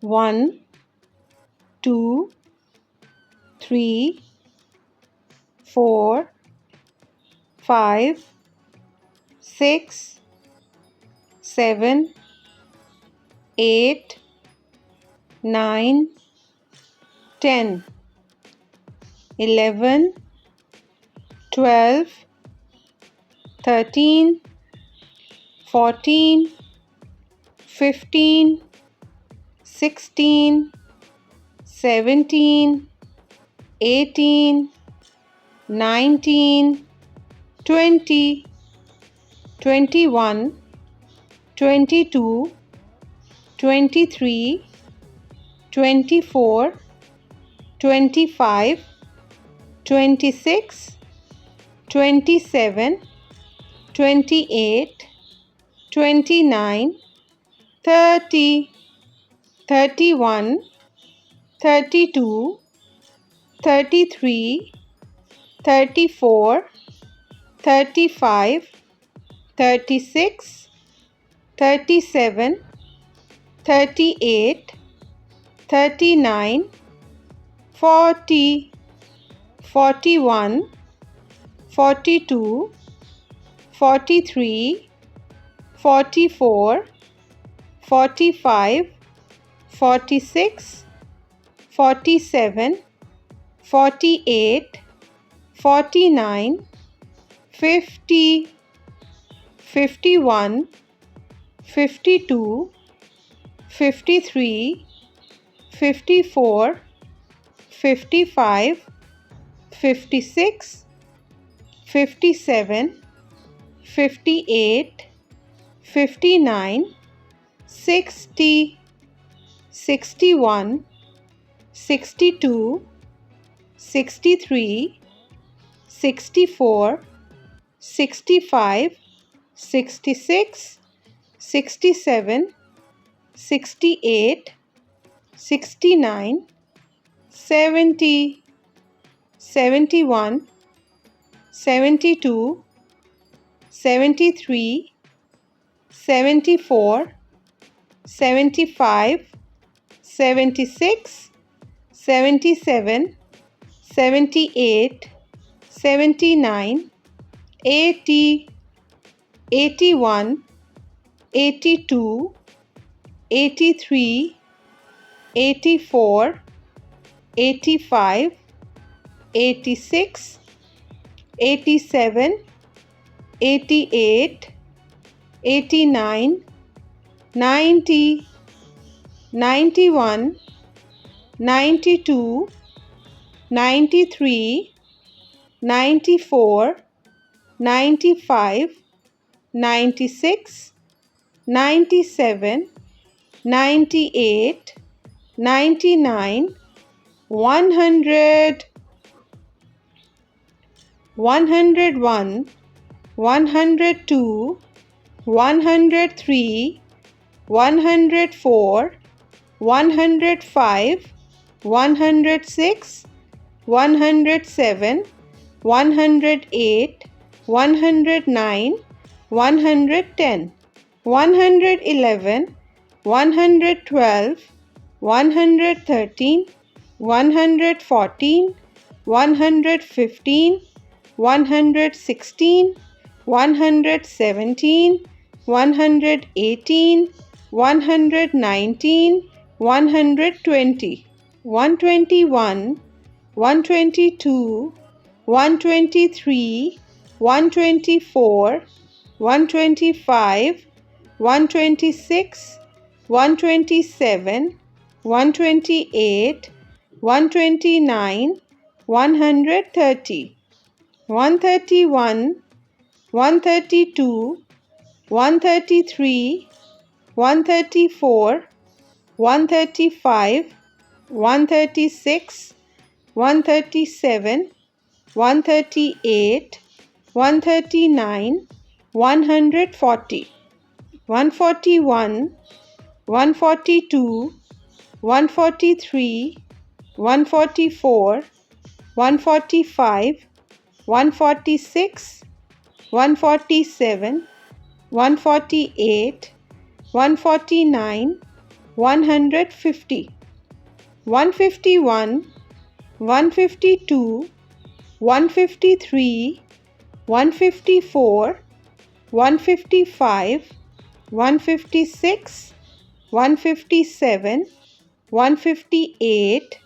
1, 2, 3, 4, 5, 6, 7, 8, 9, 10, 11, 12, 13, 14, 15, 16, 17, 18, 19, 20, 21, 22, 23, 24, 25, 26, 27, 28, 29, 30, 31, 32, 33, 34, 35, 36, 37, 38, 39, 40, 41, 42, 43, 44, 45, 46, 47, 48, 49, 50, 51, 52, 53, 54, 55, 56, 57, 58, 59, 60, 61, 62, 63, 64, 65, 66, 67, 68, 69, 70, 71, 72, 73, 74, 75, 76, 77, 78, 79, 80, 81, 82, 83, 84, 85, 86, 87, 88, 89, 90, 91, 92, 93, 94, 95, 96, 97, 98, 99, 100, 101, 102, 103, 104, 105, 106, 107, 108, 109, 110, 111, 112, 113, 114, 115, 116, 117, 118, 119, 120, 121, 122, 123, 124, 125, 126, 127, 128, 129, 130, 131, 132, 133, 134, 135, 136, 137, 138, 139, 140, 141, 142, 143, 144, 145, 146, 147, 148, 149, 150, 151, 152, 153, 154, 155, 156, 157, 158,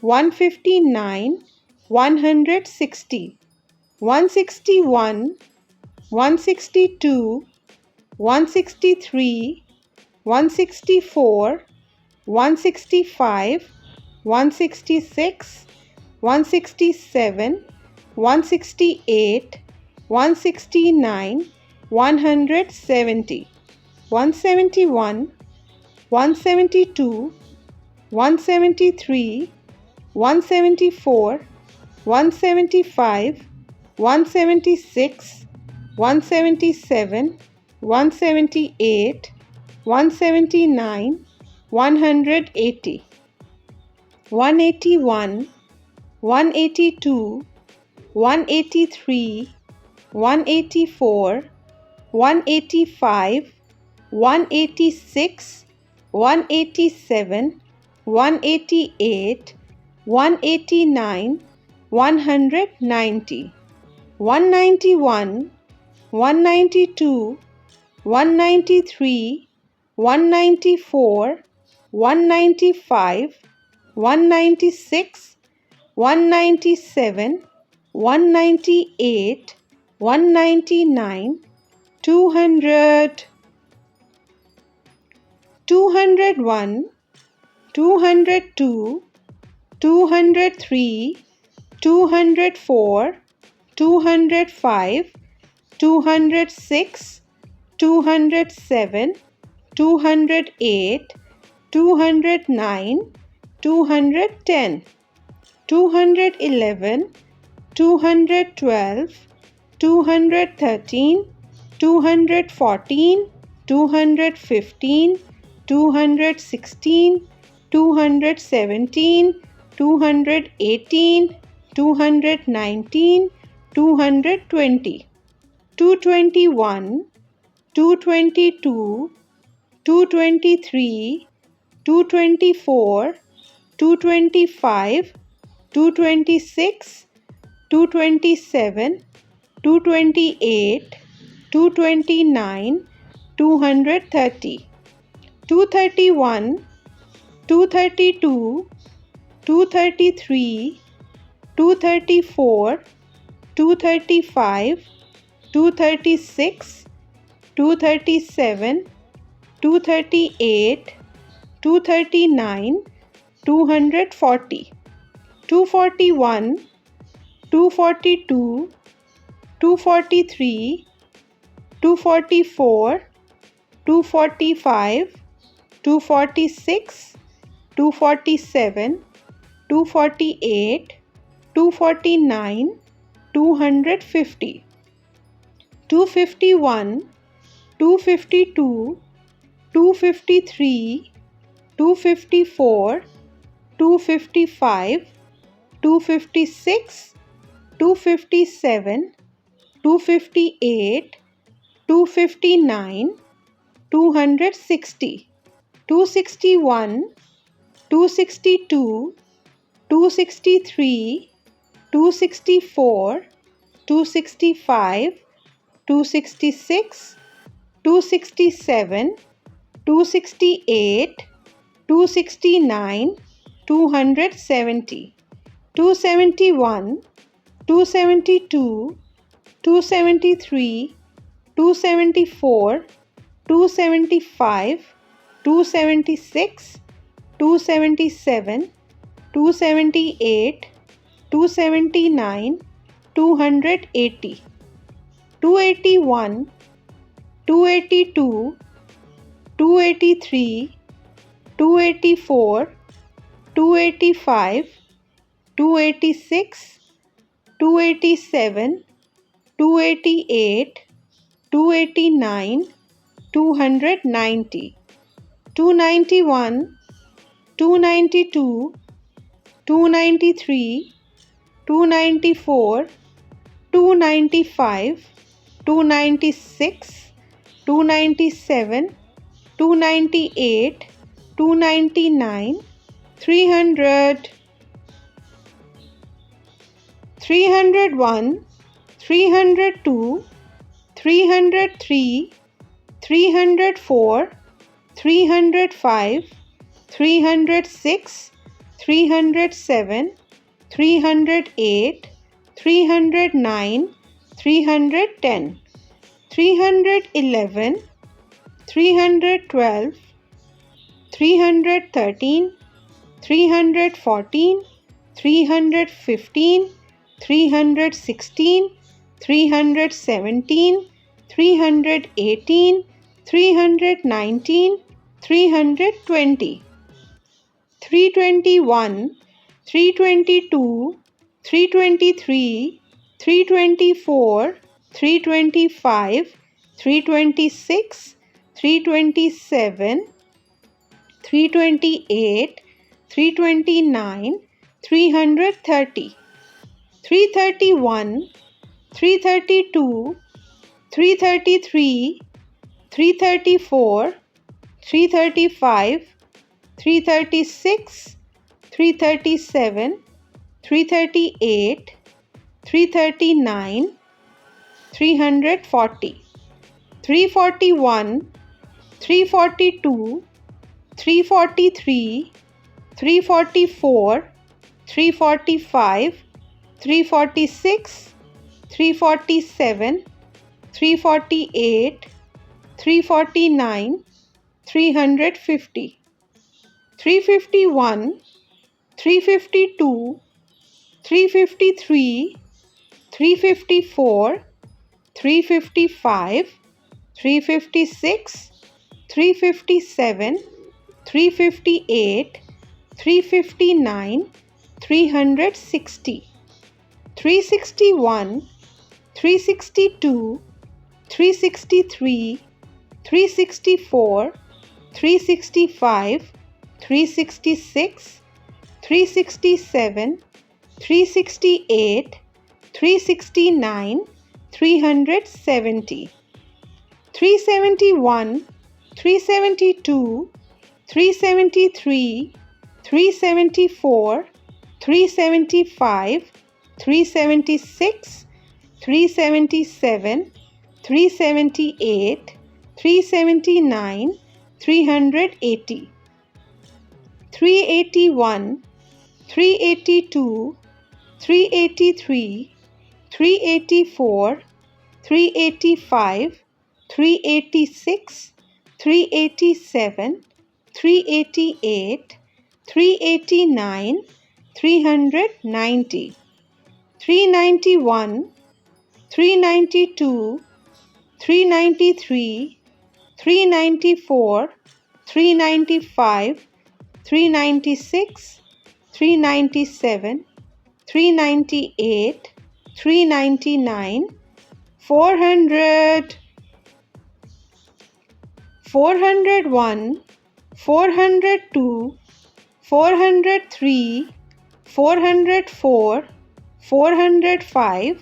159, 160, 161, 162, 163, 164, 165, 166, 167, 168, 169, 170, 171, 172, 173, 174, 175, 176, 177, 178, 179, 180, 181, 182, 183, 184, 185, 186, 187, 188, 189, 190, 191, 192, 193, 194, 195, 196, 197, 198, 199, 200, 201, 202, 203, 204, 205, 206, 207, 208, 209, 210, 211, 212, 213, 214, 215, 216, 217, 218, 219, 220, 221, 222, 223, 224, 225, 226, 227, 228, 229, 230, 231, 232, 233, 234, 235, 236, 237, 238, 239, 240, 241, 242, 243, 244, 245, 246, 247, 248, 249, 250, 251, 252, 253, 254, 255, 256, 257, 258, 259, 260, 261, 262, 263, 264, 265, 266, 267, 268, 269, 270, 271, 272, 273, 274, 275, 276, 277, 278, 279, 280, 281, 282, 283, 284, 285, 286, 287, 288, 289, 290, 291, 292, 293, 294, 295, 296, 297, 298, 299, 300, 301, 302, 303, 304, 305, 306, 307, 308, 309, 310, 311, 312, 313, 314, 315, 316, 317, 318, 319, 320, 321, 322, 323, 324, 325, 326, 327, 328, 329, 330, 331, 332, 333, 334, 335, 336, 337, 338, 339, 340, 341, 342, 343, 344, 345, 346, 347, 348, 349, 350, 351, 352, 353, 354, 355, 356, 357, 358, 359, 360, 361, 362, 363, 364, 365, 366, 367, 368, 369, 370, 371, 372, 373, 374, 375, 376, 377, 378, 379, 380, 381, 382, 383, 384, 385, 386, 387, 388, 389, 390, 391, 392, 393, 394, 395, 396, 397, 398, 399, 400, 401, 402, 403, 404, 405,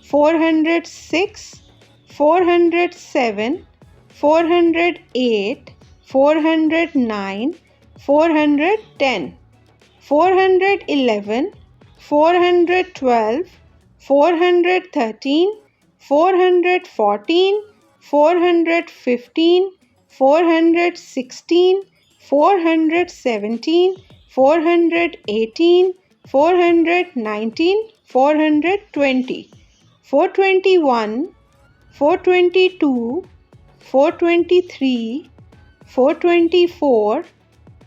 406, 407, 408, 409, 410, 411, 412, 413, 414, 415, 416, 417, 418, 419, 420, 421, 422, 423, 424,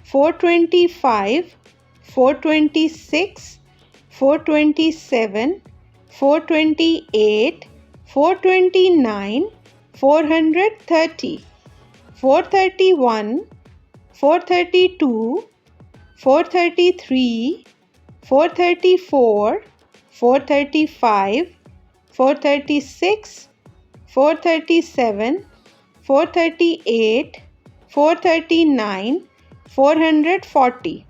425, 426, 427, 428, 429, 430, 431, 432, 433, 434, 435, 436, 437, 438, 439, 440,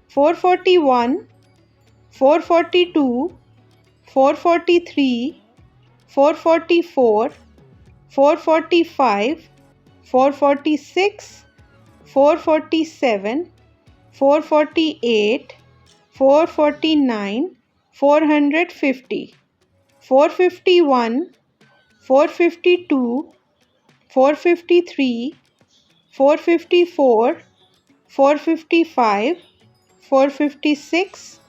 441, 442, 443, 444, 445, 446, 447, 448, 449, 450, 451, 452, 453, 454, 455, 456,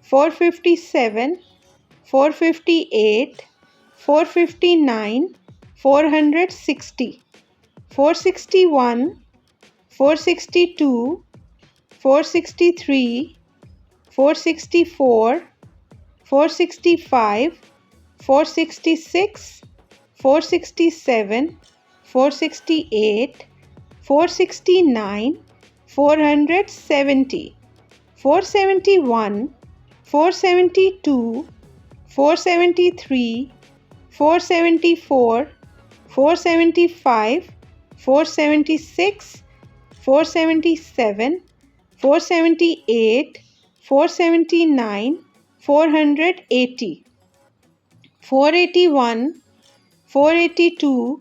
457, 458, 459, 460, 461, 462, 463, 464, 465, 466, 467, 468, 469, 470, 471, 472, 473, 474, 475, 476, 477, 478, 479, 480, 481, 482,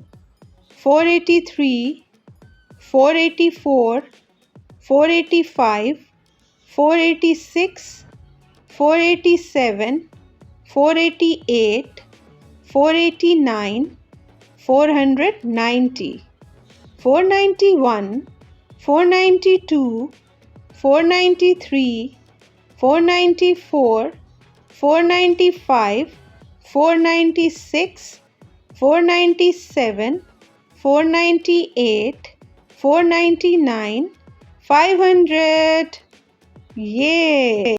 483, 484, 485, 486, 487, 488, 489, 490, 491, 492, 493, 494, 495, 496, 497, 498, 499, 500. Yay!